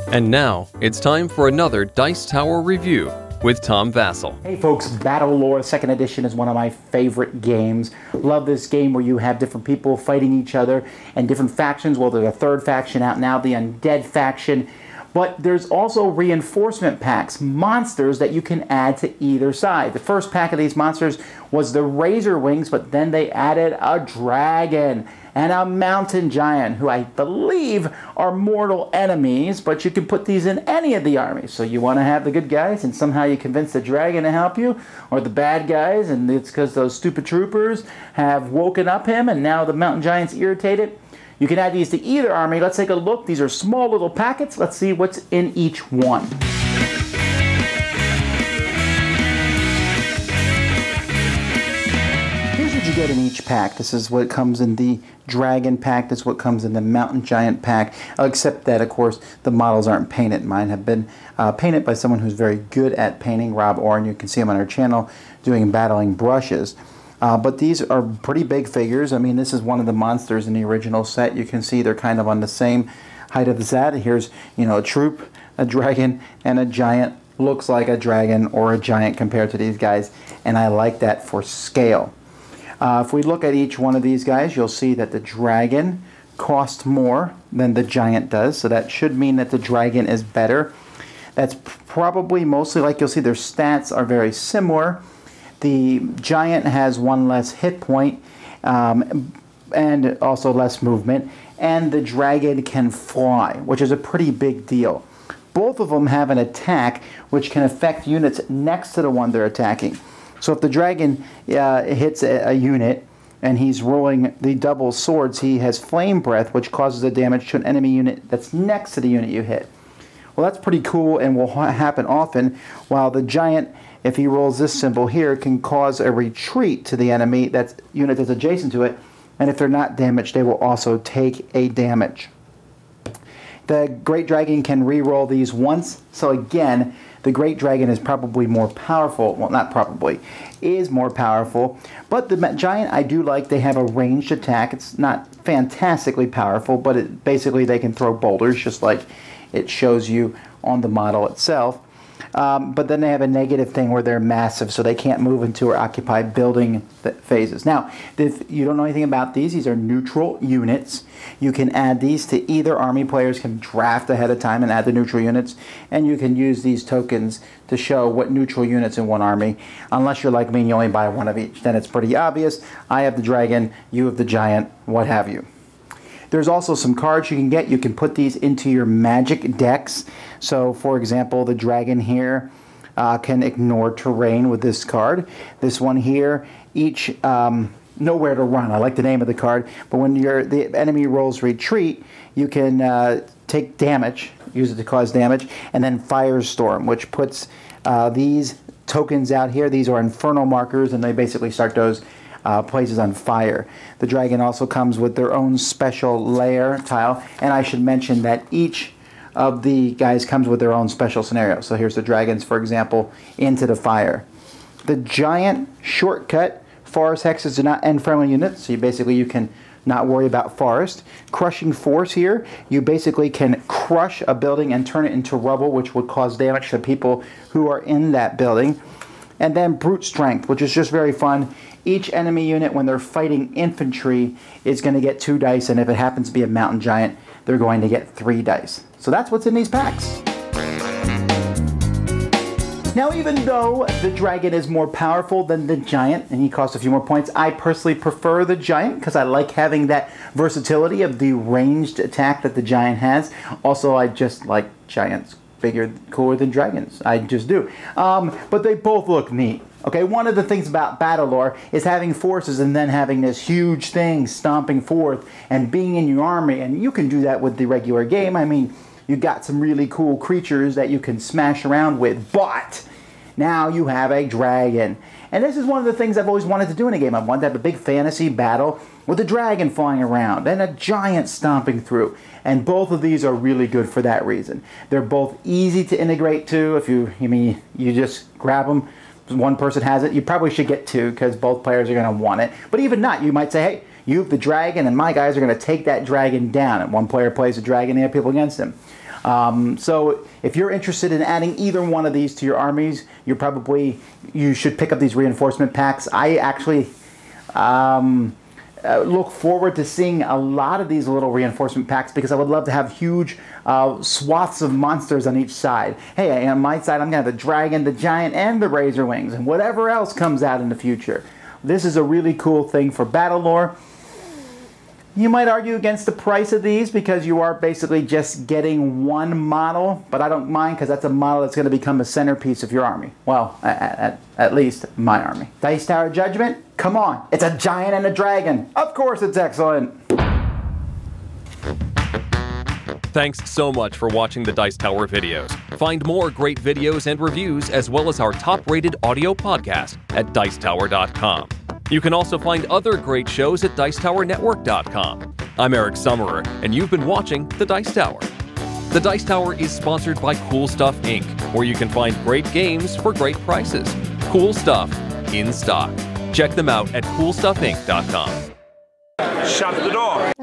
And now, it's time for another Dice Tower review with Tom Vasel. Hey folks, Battlelore 2nd edition is one of my favorite games. Love this game where you have different people fighting each other and different factions. Well, there's a third faction out now, the Undead faction. But there's also reinforcement packs, monsters that you can add to either side. The first pack of these monsters was the Razor Wings, but then they added a dragon and a mountain giant, who I believe are mortal enemies, but you can put these in any of the armies. So you want to have the good guys, and somehow you convince the dragon to help you, or the bad guys, and it's because those stupid troopers have woken up him, and now the mountain giant's irritated. You can add these to either army. Let's take a look. These are small little packets. Let's see what's in each one. Here's what you get in each pack. This is what comes in the dragon pack. This is what comes in the mountain giant pack. Except that, of course, the models aren't painted. Mine have been painted by someone who's very good at painting, Rob Orr, and you can see him on our channel doing battling brushes. But these are pretty big figures. I mean, this is one of the monsters in the original set. You can see they're kind of on the same height as that. Here's, a troop, a dragon, and a giant. Looks like a dragon or a giant compared to these guys, and I like that for scale. If we look at each one of these guys, you'll see that the dragon costs more than the giant does, so that should mean that the dragon is better. That's probably mostly, like you'll see, their stats are very similar. The giant has one less hit point and also less movement, and the dragon can fly, which is a pretty big deal. Both of them have an attack which can affect units next to the one they're attacking. So if the dragon hits a unit and he's rolling the double swords, he has flame breath, which causes a damage to an enemy unit that's next to the unit you hit. Well, that's pretty cool and will happen often, while the giant, if he rolls this symbol here, can cause a retreat to the enemy unit that's adjacent to it, and if they're not damaged, they will also take a damage. The Great Dragon can re-roll these once, so again, the Great Dragon is probably more powerful. Well, not probably, is more powerful. But the Giant, I do like. They have a ranged attack. It's not fantastically powerful, but basically they can throw boulders, just like it shows you on the model itself. But then they have a negative thing where they're massive, so they can't move into or occupy building phases. Now, if you don't know anything about these are neutral units. You can add these to either army. Players can draft ahead of time and add the neutral units, and you can use these tokens to show what neutral units in one army. Unless you're like me and you only buy one of each, then it's pretty obvious. I have the dragon, you have the giant, what have you. There's also some cards you can get. You can put these into your magic decks. So, for example, the dragon here can ignore terrain with this card. This one here, nowhere to run. I like the name of the card. But when the enemy rolls retreat, you can take damage, use it to cause damage, and then Firestorm, which puts these tokens out here. These are infernal markers, and they basically start those places on fire. The dragon also comes with their own special layer tile, and I should mention that each of the guys comes with their own special scenario. So here's the dragons, for example, into the fire. The giant shortcut, forest hexes do not end friendly units, so you can not worry about forest. Crushing force here, you basically can crush a building and turn it into rubble, which would cause damage to people who are in that building. And then brute strength, which is just very fun. Each enemy unit, when they're fighting infantry, is going to get 2 dice, and if it happens to be a mountain giant, they're going to get 3 dice. So that's what's in these packs. Now, even though the dragon is more powerful than the giant, and he costs a few more points, I personally prefer the giant because I like having that versatility of the ranged attack that the giant has. Also, I just like giants bigger, cooler than dragons. I just do. But they both look neat. Okay, one of the things about Battlelore is having forces and then having this huge thing stomping forth and being in your army, and you can do that with the regular game. I mean, you got some really cool creatures that you can smash around with, but now you have a dragon. And this is one of the things I've always wanted to do in a game. I wanted to have a big fantasy battle with a dragon flying around and a giant stomping through. And both of these are really good for that. that reason. They're both easy to integrate to. If you just grab them, one person has it, you probably should get two because both players are going to want it. But even not, you might say, hey, you have the dragon and my guys are going to take that dragon down. And one player plays the dragon and they have people against him. So if you're interested in adding either one of these to your armies, you should pick up these reinforcement packs. I actually look forward to seeing a lot of these little reinforcement packs because I would love to have huge swaths of monsters on each side. Hey, on my side I'm going to have the dragon, the giant, and the razor wings, and whatever else comes out in the future. This is a really cool thing for Battlelore. You might argue against the price of these because you are basically just getting one model, but I don't mind because that's a model that's going to become a centerpiece of your army. Well, at least my army. Dice Tower Judgment? Come on, it's a giant and a dragon. Of course it's excellent. Thanks so much for watching the Dice Tower videos. Find more great videos and reviews as well as our top-rated audio podcast at Dicetower.com. You can also find other great shows at DicetowerNetwork.com. I'm Eric Summerer, and you've been watching The Dice Tower. The Dice Tower is sponsored by Cool Stuff Inc., where you can find great games for great prices. Cool stuff in stock. Check them out at CoolStuffInc.com. Shut the door.